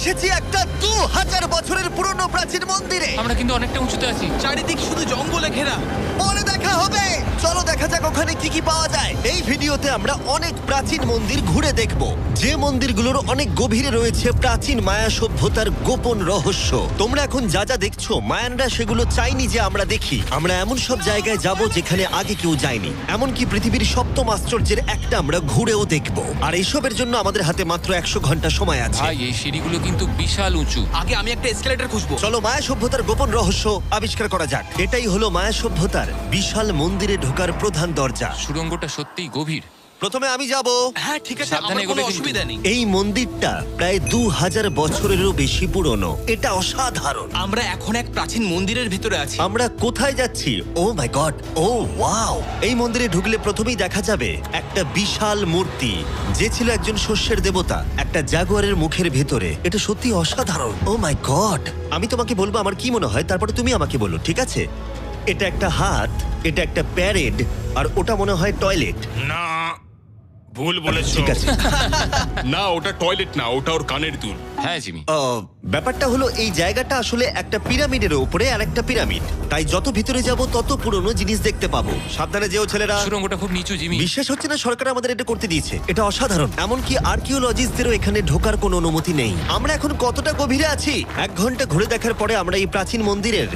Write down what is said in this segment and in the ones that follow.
এসেছি একটা 2000 বছরের পুরনো প্রাচীন মন্দিরে। আমরা কিন্তু অনেকটা উঁচুতে আছি। চারিদিক শুধু জঙ্গলে ঘেরা। পরে দেখা হবে। চলো দেখা যাক ওখানে কি কি পাওয়া যায়। এই ভিডিওতে আমরা অনেক প্রাচীন মন্দির ঘুরে দেখব, যে মন্দিরগুলোর অনেক গভীরে রয়েছে প্রাচীন মায়া সভ্যতার গোপন রহস্য। তোমরা এখন যা যা দেখছো, মায়ানরা সেগুলো চাইনি যে আমরা দেখি। আমরা এমন সব জায়গায় যাব যেখানে আগে কেউ যায়নি, এমনকি পৃথিবীর সপ্তম আশ্চর্যের একটা আমরা ঘুরেও দেখব। আর এইসবের জন্য আমাদের হাতে মাত্র 100 ঘন্টা সময় আছে। ভাই এই সিঁড়িগুলো কিন্তু বিশাল উঁচু। আগে আমি একটা এসকেলেটর খুঁজবো। চলো মায়া সভ্যতার গোপন রহস্য আবিষ্কার করা যাক। এটাই হলো মায়া সভ্যতার বিশাল মন্দিরে ঢোকার প্রধান দরজা। সুড়ঙ্গটা সত্যিই গভীর। প্রথমে আমি যাব। হ্যাঁ ঠিক আছে, সাবধানে আমার কোনো এগোবে কিন্তু। অসুবিধা নেই। এই মন্দিরটা প্রায় 2000 বছরেরও বেশি পুরনো। এটা অসাধারণ। আমরা এখন এক প্রাচীন মন্দিরের ভিতরে আছি। আমরা কোথায় যাচ্ছি? ও মাই গড, ও ওয়াও! এই মন্দিরে ঢুকলে প্রথমেই দেখা যাবে একটা বিশাল মূর্তি, যে ছিল একজন শস্যের দেবতা, একটা জাগুয়ারের মুখের ভেতরে। এটা সত্যি অসাধারণ। ও মাই গড! আমি তোমাকে বলবো আমার কি মনে হয়, তারপরে তুমি আমাকে বলো, ঠিক আছে? এটা একটা হাত, এটা একটা প্যারেড, আর ওটা মনে হয় টয়লেট। না, ভুল বলেছো। ঠিক আছে। না, ওটা টয়লেট না, ওটা ওর কানের দুল। হ্যাঁ জিমি। ব্যাপারটা হলো এই জায়গাটা আসলে একটা পিরামিডের উপরে আর একটা পিরামিড, তাই যত ভিতরে যাব তত পুরনো জিনিস দেখতে পাবো। সাবধানে যেও ছেলেরা। সুড়ঙ্গটা খুব নিচু জিমি। বিশ্বাস হচ্ছে না সরকার আমাদের এটা করতে দিয়েছে। এটা অসাধারণ। এমনকি আর্কিওলজিস্টদেরও এখানে ঢোকার কোনো অনুমতি নেই। আমরা এখন কতটা গভীরে আছি? 1 ঘন্টা ঘুরে দেখার পরে আমরা এই প্রাচীন মন্দিরের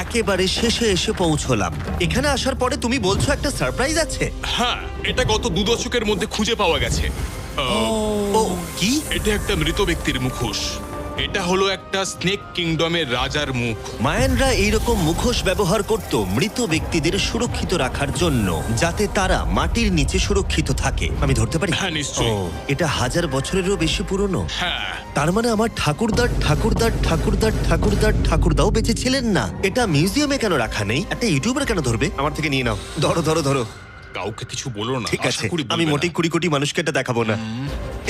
একেবারে শেষে এসে পৌঁছলাম। এখানে আসার পরে তুমি বলছো একটা সারপ্রাইজ আছে। হ্যাঁ, এটা গত 2 দশকের মধ্যে খুঁজে পাওয়া গেছে। ও কি? এটা একটা মৃত ব্যক্তির মুখোশ। এটা হলো একটা স্নেক কিংডমের রাজার মুখ। মায়ানরা এইরকম মুখোশ ব্যবহার করত মৃত ব্যক্তিদের সুরক্ষিত রাখার জন্য, যাতে তারা মাটির নিচে সুরক্ষিত থাকে। আমি ধরতে পারি? হ্যাঁ, নিশ্চয়ই। ও, এটা 1000 বছরেরও বেশি পুরনো। হ্যাঁ, তার মানে আমার ঠাকুরদাও বেঁচে ছিলেন না। এটা মিউজিয়ামে কেন রাখা নেই? একটা ইউটিউবার কেন ধরবে? আমার থেকে নিয়ে নাও। ধরো ধরো ধরো। কাউকে কিছু বলো না। ঠিক আশা আছে, করি বলবে আমি না। মোটেই কোটি কোটি মানুষকে এটা দেখাবো না।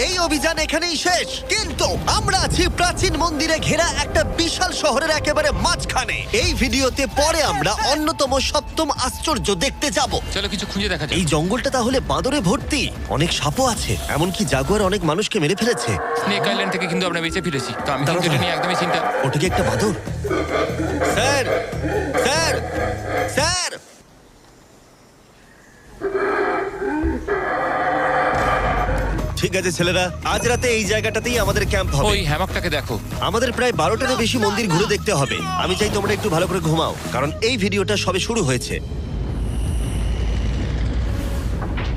এই অভিযান এখানেই শেষ, কিন্তু আমরা আছি প্রাচীন মন্দিরে ঘেরা একটা বিশাল শহরের একেবারে মাঝখানে। এই ভিডিওতে পরে আমরা অন্যতম সপ্তম আশ্চর্য দেখতে যাব। চলো কিছু খুঁজে দেখা যাক। এই জঙ্গলটা তাহলে বাঁদরে ভর্তি, অনেক সাপও আছে, এমনকি জাগুয়ার অনেক মানুষকে মেরে ফেলেছে। স্নেক আইল্যান্ড থেকে কিন্তু আমরা বেঁচে ফিরেছি, তো আমি কিন্তু এটা নিয়ে একদমই চিন্তা। ওটা কি একটা বাঁদর? Sir, sir, sir! ঠিক আছে ছেলেরা, আজ রাতে এই জায়গাটাতেই আমাদের ক্যাম্প হবে। ওই হ্যামকটাকে দেখো। আমাদের প্রায় 12টারও বেশি মন্দির ঘুরে দেখতে হবে। আমি চাই তোমরা একটু ভালো করে ঘুমাও, কারণ এই ভিডিওটা সবে শুরু হয়েছে।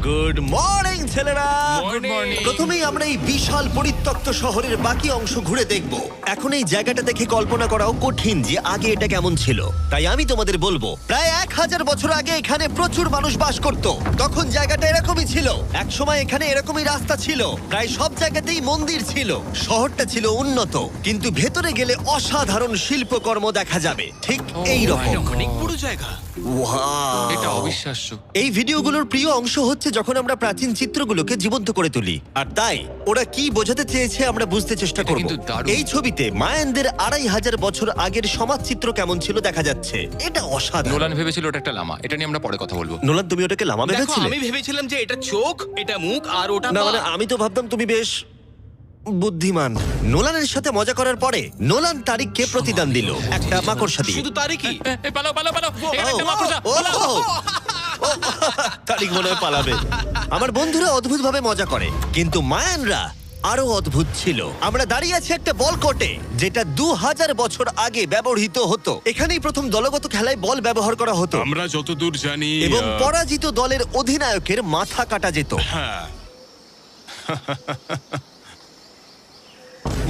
গুড মর্নিং ছেলেরা। Good morning. প্রথমেই আমরা এই বিশাল পরিত্যক্ত শহরের বাকি অংশ ঘুরে দেখব। এখন এই জায়গাটা দেখে কল্পনা করাও কঠিন যে আগে এটা কেমন ছিল। তাই আমি তোমাদের বলবো, প্রায় 1000 বছর আগে এখানে প্রচুর মানুষ বাস করত। তখন জায়গাটা এরকমই ছিল। এক সময় এখানে এরকমই রাস্তা ছিল, প্রায় সব জায়গাতেই মন্দির ছিল। শহরটা ছিল উন্নত, কিন্তু ভেতরে গেলে অসাধারণ শিল্পকর্ম দেখা যাবে, ঠিক এই রকম। এটা অনেক বড় জায়গা। এটা অবিশ্বাস্য। এই ভিডিওগুলোর প্রিয় অংশ হচ্ছে যখন আমরা প্রাচীন চিত্রগুলোকে জীবন্ত করে তুলি, আর তাই ওরা কি বোঝাতে চেয়েছে আমরা বুঝতে চেষ্টা এটা করব। কিন্তু দারুণ। এই ছবিতে মায়ানদের 2500 বছর আগের সমাজ চিত্র কেমন ছিল দেখা যাচ্ছে। এটা অসাধারণ। নোলান ভেবেছিল ওটা একটা লামা। এটা নিয়ে আমরা পরে কথা বলবো। নোলান, তুমি ওটাকে লামা দেখো, ভেবেছিলে? আমি ভেবেছিলাম যে এটা চোখ, এটা মুখ, আর ওটা না পা। মানে আমি তো ভাবতাম তুমি বেশ বুদ্ধিমান। নোলানের সাথে মজা করার পরে নোলান তারিখকে প্রতিদান দিল একটা মাকড়সা দিয়ে। শুধু তারই কি? পালাও পালাও পালাও, এখানে একটা মাকড়সা, ও, পালাও। ও, তারিখ মনে হয় পালাবে। আমার বন্ধুরা অদ্ভুত ভাবে মজা করে, কিন্তু মায়ানরা আরো অদ্ভুত ছিল। আমরা দাঁড়িয়ে আছি একটা বল কোর্টে, যেটা 2000 বছর আগে ব্যবহৃত হতো। এখানেই প্রথম দলগত খেলায় বল ব্যবহার করা হতো, আমরা যতদূর জানি এবং পরাজিত দলের অধিনায়কের মাথা কাটা যেত। হ্যাঁ,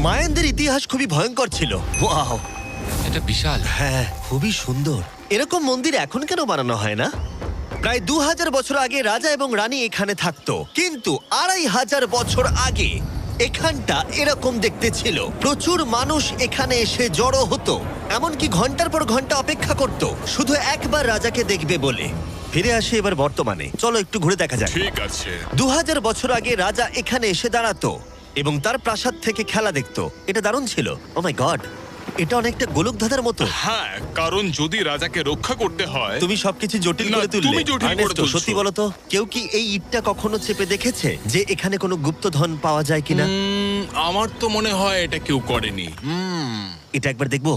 মায়ানদের ইতিহাস খুবই ভয়ঙ্কর ছিল। ওয়াও, এটা বিশাল। হ্যাঁ, খুবই সুন্দর। এরকম মন্দির এখন কেন বানানো হয় না? প্রায় 2000 বছর আগে রাজা এবং রানী এখানে থাকতো, কিন্তু 2500 বছর আগে এখানটা এরকম দেখতে ছিল। প্রচুর মানুষ এখানে এসে জড়ো হতো, এমনকি ঘন্টার পর ঘন্টা অপেক্ষা করত শুধু একবার রাজাকে দেখবে বলে। ফিরে আসে এবার বর্তমানে, চলো একটু ঘুরে দেখা যাক। ঠিক আছে। 2000 বছর আগে রাজা এখানে এসে দাঁড়াতো এবং তার প্রাসাদ থেকে খেলা দেখতো। এটা দারুণ ছিল। ও মাই গড, এটা অনেকটা গোলকধাঁধার মতো। হ্যাঁ, কারণ যদি রাজাকে রক্ষা করতে হয়। তুমি সবকিছু জটিল না, করে তুললে। তুমি জটিল করে আর্নেস্টো, তুলছো। সত্যি বলো তো, কেউ কি এই ইটটা কখনো চেপে দেখেছে যে এখানে কোনো গুপ্তধন পাওয়া যায় কিনা? আমার তো মনে হয় এটা কেউ করেনি। এটা একবার দেখবো।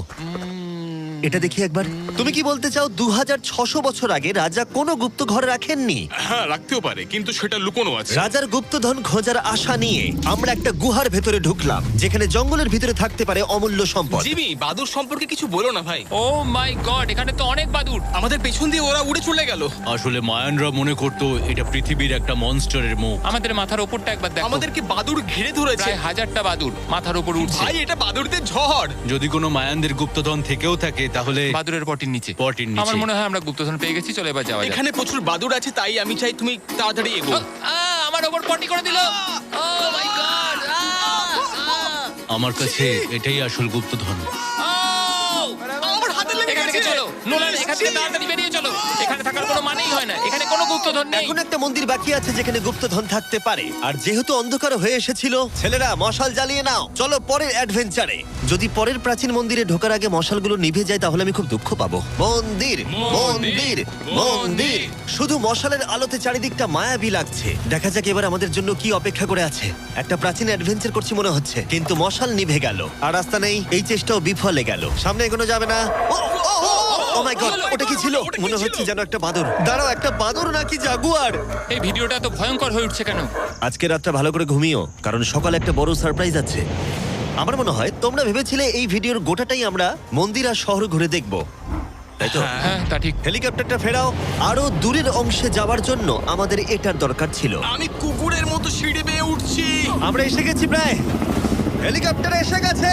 এটা দেখি একবার। তুমি কি বলতে চাও 2600 বছর আগে রাজা কোনো গুপ্ত ঘর রাখেননি? হ্যাঁ, রাখতেও পারে, কিন্তু সেটা লুকোনো আছে। রাজার গুপ্তধন খোঁজার আশা নিয়ে আমরা একটা গুহার ভেতরে ঢুকলাম, যেখানে জঙ্গলের ভিতরে থাকতে পারে অমূল্য সম্পদ। জিমি, বাদুর সম্পর্কে কিছু বলো না ভাই। ও মাই গড, এখানে তো অনেক বাদুর। আমাদের পেছন দিয়ে ওরা উড়ে চলে গেল। আসলে মায়ানরা মনে করতো এটা পৃথিবীর একটা মনস্টারের মুখ। আমাদের মাথার ওপরটা একবার দেখো, আমাদেরকে বাদুর ঘিরে ধরেছে। প্রায় 1000টা বাদুর মাথার উপর উঠছে। ভাই, এটা বাদুরদের ঝড়। যদি কোনো মায়ানদের গুপ্তধন থেকেও থাকে তাহলে বাদুরের পটির নিচে। পটির নিচে। আমার মনে হয় আমরা গুপ্তধন পেয়ে গেছি, চলে এবার যাওয়া যাক। এখানে প্রচুর বাদুর আছে, তাই আমি চাই তুমি তাড়াতাড়ি এগো। আমার ওপর পটি করে দিল। ও মাই গড। আমার কাছে এটাই আসল গুপ্তধন। আমার হাতে লেগে এখান থেকে গেছে। চলো নোলান, এখান থেকে তাড়াতাড়ি বেরিয়ে চলো। এখানে থাকার কোনো মানেই হয় না, এখানে কোনো গুপ্তধন নেই। এখন একটা মন্দির বাকি আছে যেখানে গুপ্তধন থাকতে পারে, আর যেহেতু অন্ধকার হয়ে এসেছিল, ছেলেরা মশাল জ্বালিয়ে নাও। চলো পরের অ্যাডভেঞ্চারে। যদি পরের প্রাচীন মন্দিরে ঢোকার আগে মশালগুলো নিভে যায় তাহলে আমি খুব দুঃখ পাবো। মন্দির মন্দির মন্দির, শুধু মশালের আলোতে চারিদিকটা মায়াবী লাগছে। দেখা যাক এবার আমাদের জন্য কি অপেক্ষা করে আছে। একটা প্রাচীন অ্যাডভেঞ্চার করছি মনে হচ্ছে, কিন্তু মশাল নিভে গেল আর রাস্তা নেই। এই চেষ্টাও বিফলে গেল। সামনে এগোনো যাবে না। ও মাই গড, ওটা কি ছিল? মনে হচ্ছে যেন একটা বাদুড়। দাঁড়াও, একটা বাদুড় নাকি জাগুয়ার? এই ভিডিওটা তো ভয়ঙ্কর হয়ে উঠছে কেন? আজকে রাতটা ভালো করে ঘুমিও, কারণ সকালে একটা বড় সারপ্রাইজ আছে। আমার মনে হয় তোমরা ভেবেছিলে এই ভিডিওর গোটাটাই আমরা মন্দির আর শহর ঘুরে দেখব, তাই তো? হ্যাঁ, তা ঠিক। হেলিকপ্টারটা ফেরাও। আরো দূরের অংশে যাওয়ার জন্য আমাদের এটার দরকার ছিল। আমি কুকুরের মতো সিঁড়ি বেয়ে উঠছি। আমরা এসে গেছি প্রায়। হেলিকপ্টার এসে গেছে।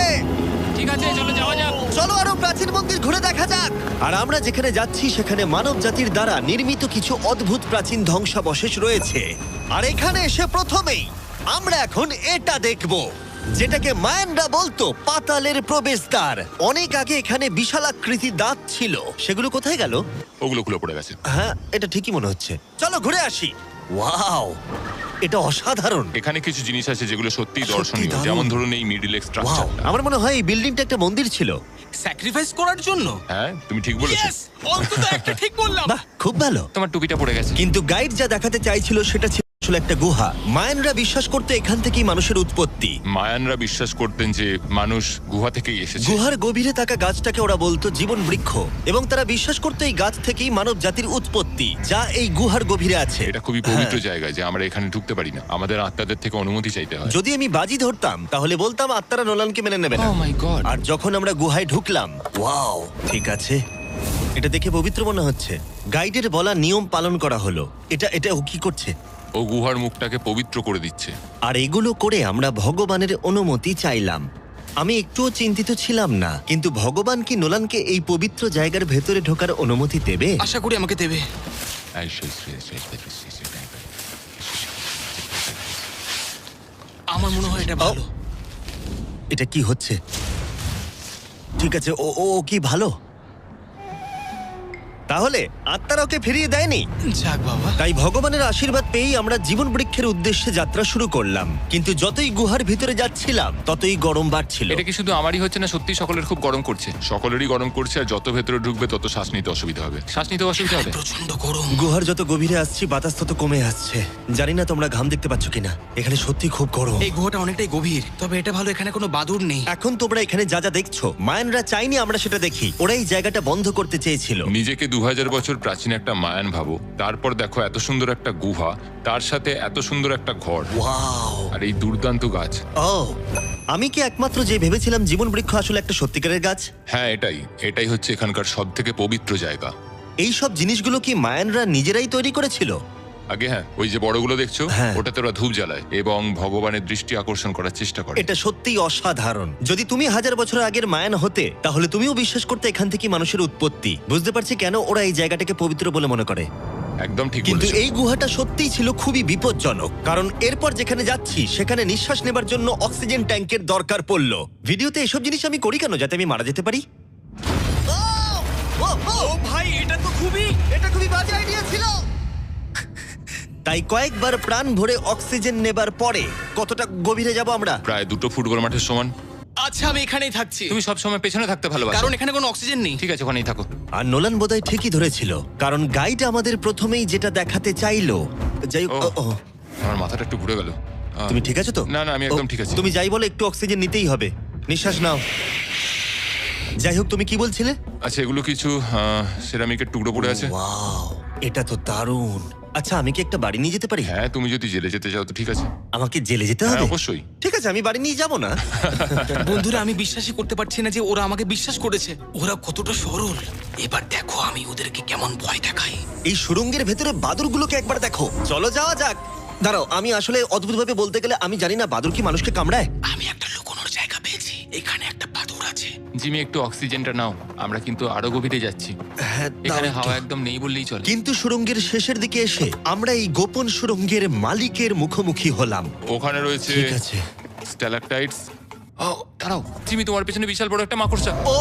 ঠিক আছে, চলো যাওয়া যাক। চলো আরো প্রাচীন মন্দির ঘুরে দেখা যাক। আর আমরা যেখানে যাচ্ছি সেখানে মানব জাতির দ্বারা নির্মিত কিছু অদ্ভুত প্রাচীন ধ্বংসাবশেষ রয়েছে। আর এখানে এসে প্রথমেই আমরা এখন এটা দেখব, যেটাকে মায়ানরা বলতো পাতালের প্রবেশদ্বার। অনেক আগে এখানে বিশালাকৃতি দাঁত ছিল, সেগুলো কোথায় গেল? ওগুলো খুলে পড়ে গেছে। হ্যাঁ, এটা ঠিকই মনে হচ্ছে। চলো ঘুরে আসি। ওয়াও, এটা অসাধারণ। এখানে কিছু জিনিস আছে যেগুলো সত্যিই সত্যি দর্শনীয়, দারুণ। যেমন ধরুন এই মিডিল ওয়াও, স্ট্রাকচারটা। আমার মনে হয় এই বিল্ডিংটা একটা মন্দির ছিল। স্যাক্রিফাইস করার জন্য। হ্যাঁ, তুমি ঠিক বলেছো। Yes! অন্তত একটা ঠিক বললাম। বাহ, খুব ভালো। তোমার টুপিটা পড়ে গেছে। কিন্তু গাইড যা দেখাতে চাইছিল সেটা ছিল আসলে একটা গুহা। মায়ানরা বিশ্বাস করতে এখান থেকেই মানুষের উৎপত্তি। মায়ানরা বিশ্বাস করতেন যে মানুষ গুহা থেকেই এসেছে। গুহার গভীরে থাকা গাছটাকে ওরা বলতো জীবন বৃক্ষ, এবং তারা বিশ্বাস করতো এই গাছ থেকেই মানব জাতির উৎপত্তি, যা এই গুহার গভীরে আছে। এটা খুবই পবিত্র জায়গা যে আমরা এখানে ঢুকতে পারি না, আমাদের আত্মাদের থেকে অনুমতি চাইতে হয়। যদি আমি বাজি ধরতাম তাহলে বলতাম আত্মারা নোলানকে মেনে নেবে না। ও মাই গড। আর যখন আমরা গুহায় ঢুকলাম, ওয়াও, ঠিক আছে, এটা দেখে পবিত্র মনে হচ্ছে। গাইডের বলা নিয়ম পালন করা হলো। এটা ও কি করছে? ও গুহার মুখটাকে পবিত্র করে দিচ্ছে। আর এগুলো করে আমরা ভগবানের অনুমতি চাইলাম। আমি একটুও চিন্তিত ছিলাম না, কিন্তু ভগবান কি নোলানকে এই পবিত্র জায়গার ভেতরে ঢোকার অনুমতি দেবে? আশা করি আমাকে দেবে। আমার মনে হয় এটা ভালো। এটা কি হচ্ছে? ঠিক আছে, ও ও ও কি ভালো? তাহলে আত্মারা ওকে ফিরিয়ে দেয়নি। যাক বাবা। তাই ভগবানের আশীর্বাদ পেয়েই আমরা জীবন বৃক্ষের উদ্দেশ্যে যাত্রা শুরু করলাম। কিন্তু যতই গুহার ভিতরে যাচ্ছিলাম ততই গরম বাড়ছিল। এটা কি শুধু আমারই হচ্ছে না, সত্যি সকলের খুব গরম করছে? সকলেরই গরম করছে, আর যত ভেতরে ঢুকবে তত শ্বাস নিতে অসুবিধা হবে। শ্বাস নিতে অসুবিধা হবে। প্রচন্ড গরম। গুহার যত গভীরে আসছি বাতাস তত কমে আসছে। জানি না তোমরা ঘাম দেখতে পাচ্ছ কিনা, এখানে সত্যি খুব গরম। এই গুহাটা অনেকটাই গভীর, তবে এটা ভালো এখানে কোনো বাদুড় নেই। এখন তোমরা এখানে যা যা দেখছো, মায়ানরা চাইনি আমরা সেটা দেখি। ওরা এই জায়গাটা বন্ধ করতে চেয়েছিল। নিজেকে 2000 বছর প্রাচীন একটা মায়ান ভাবো, তারপর দেখো এত সুন্দর একটা গুহা, তার সাথে এত সুন্দর একটা ঘর, ওয়াও, আর এই দুর্দান্ত গাছ। ও, আমি কি একমাত্র যে ভেবেছিলাম জীবন বৃক্ষ আসলে একটা সত্যিকারের গাছ? হ্যাঁ, এটাই হচ্ছে এখানকার সব থেকে পবিত্র জায়গা। এই সব জিনিসগুলো কি মায়ানরা নিজেরাই তৈরি করেছিল? আগে হ্যাঁ, ওই যে বড়গুলো দেখছো, হ্যাঁ। ওটাতে ওরা ধূপ জ্বালায় এবং ভগবানের দৃষ্টি আকর্ষণ করার চেষ্টা করে। এটা সত্যিই অসাধারণ। যদি তুমি 1000 বছর আগের মায়ান হতে, তাহলে তুমিও বিশ্বাস করতে এখান থেকে মানুষের উৎপত্তি। বুঝতে পারছি কেন ওরা এই জায়গাটাকে পবিত্র বলে মনে করে। একদম ঠিক কিন্তু বলেছো। এই গুহাটা সত্যিই ছিল খুবই বিপজ্জনক, কারণ এরপর যেখানে যাচ্ছি সেখানে নিঃশ্বাস নেবার জন্য অক্সিজেন ট্যাঙ্কের দরকার পড়লো। ভিডিওতে এসব জিনিস আমি করি কেন? যাতে আমি মারা যেতে পারি? ও ভাই, এটা তো এটা খুবই বাজে আইডিয়া ছিল। তাই কয়েকবার প্রাণ ভরে অক্সিজেন নেবার পরে কতটা গভীরে যাব আমরা? প্রায় 2 ফুটবল মাঠের সমান। আচ্ছা, আমি এখানেই থাকছি। তুমি সবসময় পেছনে থাকতে ভালোবাসো। কারণ এখানে কোনো অক্সিজেন নেই। ঠিক আছে, ওখানেই থাকো। আর নোলান বোধহয় ঠিকই ধরেছিল, কারণ গাইড আমাদের প্রথমেই যেটা দেখাতে চাইলো। যাই হোক, ও। ও, ও, আমার মাথাটা একটু ঘুরে গেল। তুমি ঠিক আছো তো? না, না, আমি একদম ঠিক আছি। তুমি যাই বলো, একটু অক্সিজেন নিতেই হবে। নিঃশ্বাস নাও। যাই হোক, তুমি কি বলছিলে? আচ্ছা, এগুলো কিছু সেরামিকের টুকরো পড়ে আছে। ওয়াও, এটা তো দারুণ। আচ্ছা, আমি কি একটা বাড়ি নিয়ে যেতে পারি? হ্যাঁ, তুমি যদি জেলে যেতে চাও তো ঠিক আছে। আমাকে জেলে যেতে হ্যাঁ, হবে? অবশ্যই। ঠিক আছে, আমি বাড়ি নিয়ে যাব না। বন্ধুরা, আমি বিশ্বাসই করতে পারছি না যে ওরা আমাকে বিশ্বাস করেছে। ওরা কতটা সরল। এবার দেখো আমি ওদেরকে কেমন ভয় দেখাই। এই সুড়ঙ্গের ভেতরে বাদুরগুলোকে একবার দেখো। চলো যাওয়া যাক। দাঁড়াও, আমি আসলে অদ্ভুতভাবে বলতে গেলে আমি জানি না বাদুর কি মানুষকে কামড়ায়। আমি একটা লুকোনোর জায়গা পেয়েছি। এখানে একটা বাদুড় আছে। জিমি, একটু অক্সিজেনটা নাও, আমরা কিন্তু আরো গভীরে যাচ্ছি। হ্যাঁ, দাও এখানে একটু। হাওয়া একদম নেই বললেই চলে। কিন্তু সুড়ঙ্গের শেষের দিকে এসে আমরা এই গোপন সুড়ঙ্গের মালিকের মুখোমুখি হলাম। ওখানে রয়েছে ঠিক আছে। স্ট্যালাকটাইটস। ও দাঁড়াও, জিমি, তোমার পেছনে বিশাল বড় একটা মাকড়সা। ও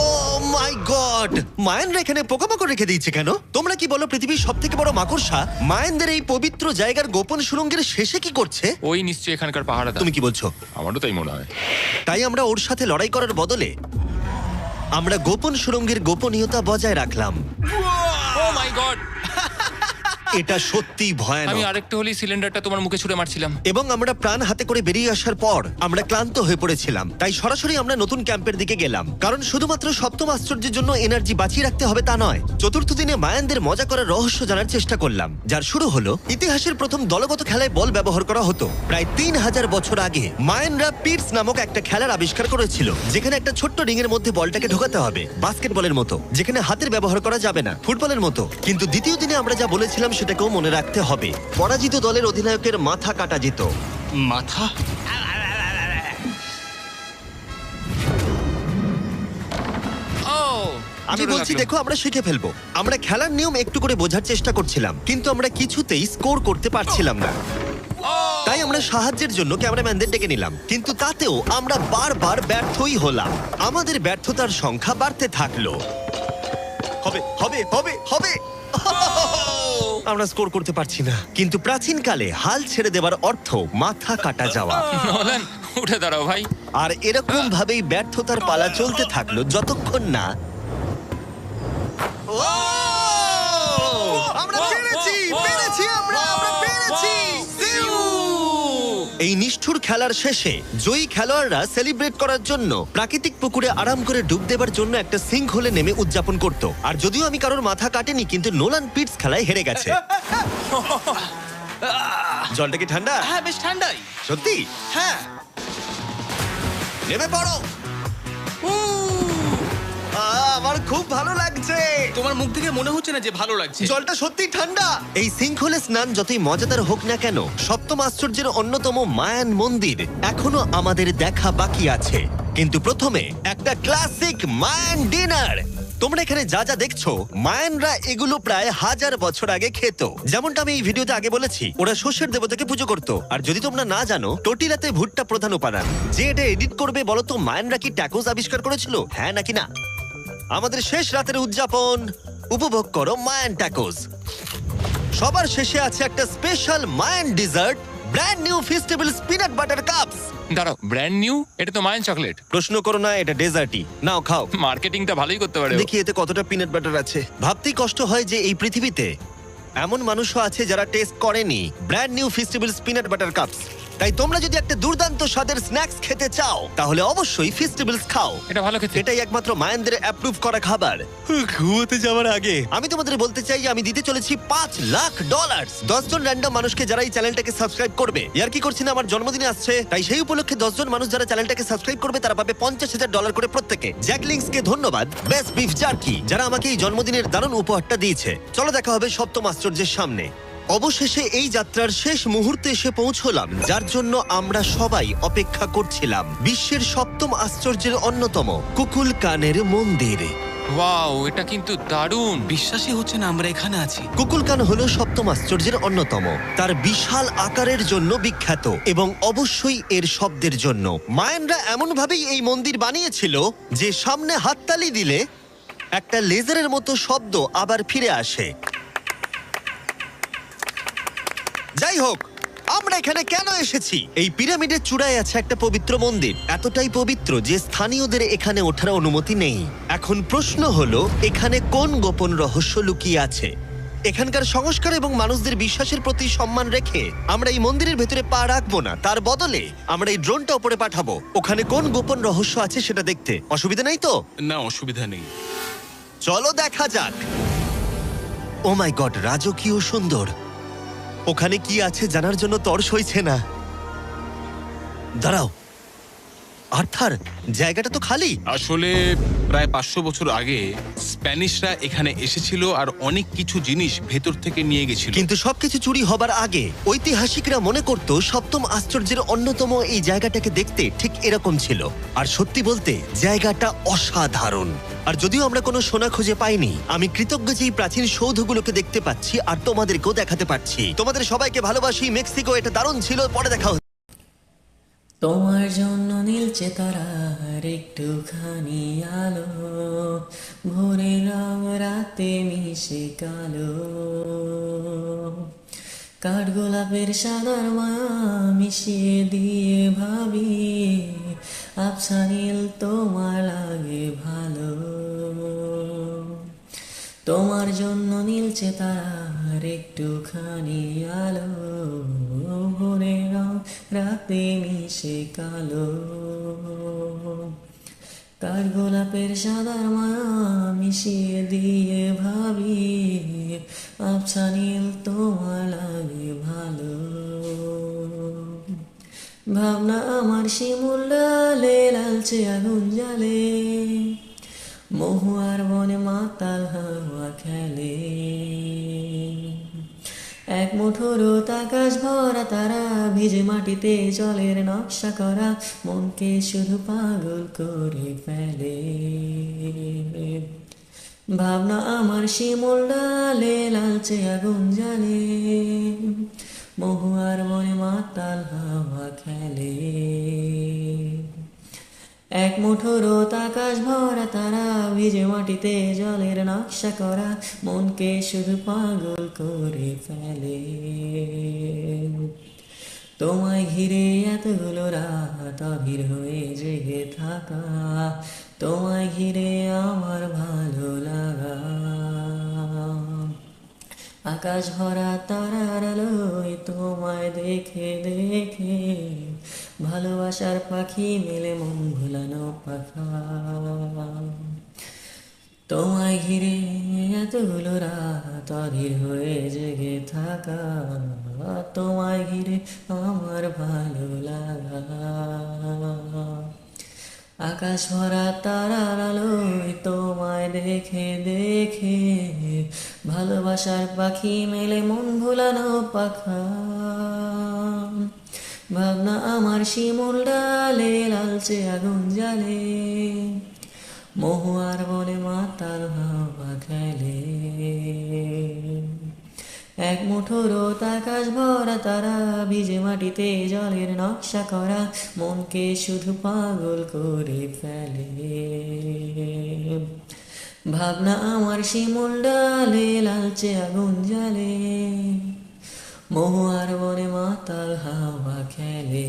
মাই গড! মায়ানরা এখানে পোকামাকড় রেখে দিয়েছে কেন? তোমরা কি বলো, পৃথিবীর সবথেকে বড় মাকড়সা মায়ানদের এই পবিত্র জায়গার গোপন সুড়ঙ্গের শেষে কি করছে? ওই নিশ্চয়ই এখানকার পাহাড়া। তুমি কি বলছো? আমারও তাই মনে হয়। তাই আমরা ওর সাথে লড়াই করার বদলে আমরা গোপন সুড়ঙ্গের গোপনীয়তা বজায় রাখলাম। ও মাই গড! এটা সত্যিই আমি ভয়ানক। আরেকটা হলি সিলিন্ডারটা তোমার মুখে ছুঁড়ে মারছিলাম। এবং আমরা প্রাণ হাতে করে বেরিয়ে আসার পর আমরা ক্লান্ত হয়ে পড়েছিলাম, তাই সরাসরি আমরা নতুন ক্যাম্পের দিকে গেলাম। কারণ শুধুমাত্র সপ্তম আশ্চর্যের জন্য এনার্জি বাঁচিয়ে রাখতে হবে তা নয়, চতুর্থ দিনে মায়ানদের মজা করার রহস্য জানার চেষ্টা করলাম, যার শুরু হলো ইতিহাসের প্রথম দলগত খেলায় বল ব্যবহার করা হতো। প্রায় 3000 বছর আগে মায়ানরা পিটস নামক একটা খেলার আবিষ্কার করেছিল, যেখানে একটা ছোট্ট রিং এর মধ্যে বলটাকে ঢোকাতে হবে, বাস্কেটবলের মতো, যেখানে হাতের ব্যবহার করা যাবে না, ফুটবলের মতো। কিন্তু দ্বিতীয় দিনে আমরা যা বলেছিলাম সেটাকেও মনে রাখতে হবে। পরাজিত দলের অধিনায়কের মাথা কাটা যেত। মাথা? ও আমি জোরে বলছি, লাগলো। দেখো, আমরা শিখে ফেলবো। আমরা খেলার নিয়ম একটু করে বোঝার চেষ্টা করছিলাম, কিন্তু আমরা কিছুতেই স্কোর করতে পারছিলাম না। তাই আমরা সাহায্যের জন্য ক্যামেরাম্যানদের ডেকে নিলাম, কিন্তু তাতেও আমরা বারবার ব্যর্থই হলাম। আমাদের ব্যর্থতার সংখ্যা বাড়তে থাকলো। হবে হবে হবে হবে আমরা স্কোর করতে পারছি না। কিন্তু প্রাচীনকালে হাল ছেড়ে দেওয়ার অর্থ মাথা কাটা যাওয়া। নোলান, উঠে দাঁড়াও ভাই। আর এরকম ভাবেই ব্যর্থতার পালা চলতে থাকলো যতক্ষণ না আমরা পেরেছি, পেরেছি, আমরা পেরেছি। এই নিষ্ঠুর খেলার শেষে জয়ী খেলোয়াড়রা সেলিব্রেট করার জন্য প্রাকৃতিক পুকুরে আরাম করে ডুব দেবার জন্য একটা সিঙ্ক হোলে নেমে উদযাপন করত। আর যদিও আমি কারোর মাথা কাটেনি, কিন্তু নোলান পিটস খেলায় হেরে গেছে। জলটা কি ঠান্ডা? হ্যাঁ, বেশ ঠান্ডাই। সত্যি? হ্যাঁ। নেমে পড়ো। আমার খুব ভালো লাগছে। তোমার মুখ থেকে মনে হচ্ছে না যে ভালো লাগছে। জলটা সত্যি ঠান্ডা। এই সিঙ্কহোলে স্নান যতই মজাদার হোক না কেন, সপ্তম আশ্চর্যের অন্যতম মায়ান মন্দির এখনো আমাদের দেখা বাকি আছে। কিন্তু প্রথমে একটা ক্লাসিক মায়ান ডিনার। তোমরা এখানে যা যা দেখছো, মায়ানরা এগুলো প্রায় 1000 বছর আগে খেত। যেমনটা আমি এই ভিডিওতে আগে বলেছি, ওরা শস্যের দেবতাকে পুজো করত। আর যদি তোমরা না জানো, টোটিলাতে ভুট্টা প্রধান উপাদান। যে এটা এডিট করবে বলো তো, মায়ানরা কি ট্যাকোস আবিষ্কার করেছিল, হ্যাঁ নাকি না? আমাদের শেষ রাতের উদযাপন উপভোগ করো মায়ান ট্যাকোস। সবার শেষে আছে একটা special Mayan dessert, brand new festival peanut butter cups. দাঁড়াও, ব্র্যান্ড নিউ? এটা তো মায়ান চকলেট। প্রশ্ন করো না, এটা ডেজার্টই। নাও খাও। মার্কেটিংটা ভালোই করতে পারে ও। দেখি এতে কতটা পিনাট বাটার আছে। ভাবতেই কষ্ট হয় যে এই পৃথিবীতে এমন মানুষও আছে যারা টেস্ট করেনি brand new festival peanut butter cups. তাই তোমরা যদি একটা দুর্দান্ত স্বাদের স্ন্যাক্স খেতে চাও, তাহলে অবশ্যই ফেস্টিভ্যালস খাও। এটা ভালো খেতে। এটাই একমাত্র মায়ানদের অ্যাপ্রুভ করা খাবার। ঘুমোতে যাওয়ার আগে আমি তোমাদের বলতে চাই যে আমি দিতে চলেছি $5 লাখ। 10 জন র্যান্ডম মানুষকে যারা এই চ্যানেলটাকে সাবস্ক্রাইব করবে। ইয়ার কি করছি না, আমার জন্মদিনে আসছে, তাই সেই উপলক্ষে 10 জন মানুষ যারা চ্যানেলটাকে সাবস্ক্রাইব করবে তারা পাবে $50,000 করে প্রত্যেকে। জ্যাকলিংসকে ধন্যবাদ, বেস্ট বিফ জার্কি, যারা আমাকে এই জন্মদিনের দারুণ উপহারটা দিয়েছে। চলো দেখা হবে সপ্তম আশ্চর্যের সামনে। অবশেষে এই যাত্রার শেষ মুহূর্তে এসে পৌঁছলাম, যার জন্য আমরা সবাই অপেক্ষা করছিলাম। বিশ্বের সপ্তম আশ্চর্যের অন্যতম কুকুলকানের মন্দির। ওয়াও, এটা কিন্তু দারুণ। বিশ্বাসই হচ্ছে না আমরা এখানে আছি। কুকুলকান হলো সপ্তম আশ্চর্যের অন্যতম। তার বিশাল আকারের জন্য বিখ্যাত এবং অবশ্যই এর শব্দের জন্য। মায়ানরা এমন ভাবেই এই মন্দির বানিয়েছিল যে সামনে হাততালি দিলে একটা লেজারের মতো শব্দ আবার ফিরে আসে। যাই হোক, আমরা এখানে কেন এসেছি? এই পিরামিডের চূড়ায় আছে একটা পবিত্র মন্দির, এতটাই পবিত্র যে স্থানীয়দের এখানে ওঠার অনুমতি নেই। এখন প্রশ্ন হলো, এখানে কোন গোপন রহস্য লুকিয়ে আছে? এখানকার সংস্কার এবং মানুষদের বিশ্বাসের প্রতি সম্মান রেখে আমরা এই মন্দিরের ভেতরে পা রাখবো না, তার বদলে আমরা এই ড্রোনটা উপরে পাঠাবো ওখানে কোন গোপন রহস্য আছে সেটা দেখতে। অসুবিধা নেই তো? না, অসুবিধা নেই। চলো দেখা যাক। ও মাই গড, রাজকীয় সুন্দর। ওখানে কি আছে জানার জন্য তর সইছে না। দাঁড়াও, আর্থার, জায়গাটা তো খালি। আসলে প্রায় 500 বছর আগে স্প্যানিশরা এখানে এসেছিল আর অনেক কিছু জিনিস ভেতর থেকে নিয়ে গেছিল। কিন্তু সবকিছু চুরি হবার আগে ঐতিহাসিকরা মনে করত সপ্তম আশ্চর্যের অন্যতম এই জায়গাটাকে দেখতে ঠিক এরকম ছিল। আর সত্যি বলতে জায়গাটা অসাধারণ। আর যদিও আমরা কোনো সোনা খুঁজে পাইনি, আমি কৃতজ্ঞ যে এই প্রাচীন সৌধগুলোকে দেখতে পাচ্ছি আর তোমাদেরকেও দেখাতে পারছি। তোমাদের সবাইকে ভালোবাসি। মেক্সিকো, এটা দারুণ ছিল। পরে দেখা হচ্ছে। তোমার জন্য নীলচে তারার একটুখানি আলো, ভোরে রং রাতে মিশে কালো, কাঠগোলাপের সাদার মায়া মিশিয়ে দিয়ে ভাবি, আবছা নীল তোমার লাগে ভালো। তোমার জন্য নীলচে তারার একটুখানি আলো, ভোরে রং রাতে মিশে কালো, কাঠগোলাপের সাদার মায়া মিশিয়ে দিয়ে ভাবি, আবছা নীল তোমার লাগে ভালো। ভাবনা আমার শিমুল ডালে লালচে আগুন জ্বালে, মহুয়ার বনে মাতাল হাওয়া খেলে, এক মুঠো রোদ আকাশ ভরা তারা, ভিজে মাটিতে জলের নকশা করা, মনকে শুধু পাগল করে ফেলে। ভাবনা আমার শিমুল ডালে লালচে আগুন জ্বালে, মহুয়ার বনে মাতাল হাওয়া খেলে, এক মুঠো রোদ আকাশ ভরা তারা, ভিজে মাটিতে জলের নকশা করা, মনকে শুধু পাগল করে ফেলে। তোমায় ঘিরে এতগুলো রাত অধীর হয়ে জেগে থাকা, তোমায় ঘিরে আমার ভালো লাগা, আকাশ ভরা তারার আলোয় তোমায় দেখে দেখে, ভালোবাসার পাখি মেলে মন ভুলানো পাখা। তোমায় ঘিরে এতগুলো রাত অধীর হয়ে জেগে থাকা, তোমায় ঘিরে আমার ভালো লাগা, আকাশ ভরা তারার আলোয় তোমায় দেখে দেখে, ভালোবাসার পাখি মেলে মন ভুলানো পাখা। ভাবনা আমার শিমুল ডালে লালচে আগুন জ্বালে, মহুয়ার বনে মাতাল হাওয়া খেলে, এক মুঠো রোদ আকাশ ভরা তারা, ভিজে মাটিতে জলের নকশা করা, মনকে শুধু পাগল করে ফেলে। ভাবনা আমার শিমুল ডালে লালচে আগুন জ্বালে, মহুয়ার বনে মাতাল হাওয়া খেলে,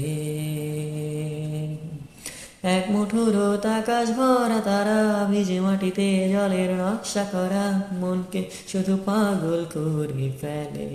এক মুঠো রোদ আকাশ ভরা তারা, ভিজে মাটিতে জলের নকশা করা, মনকে শুধু পাগল করে ফেলে।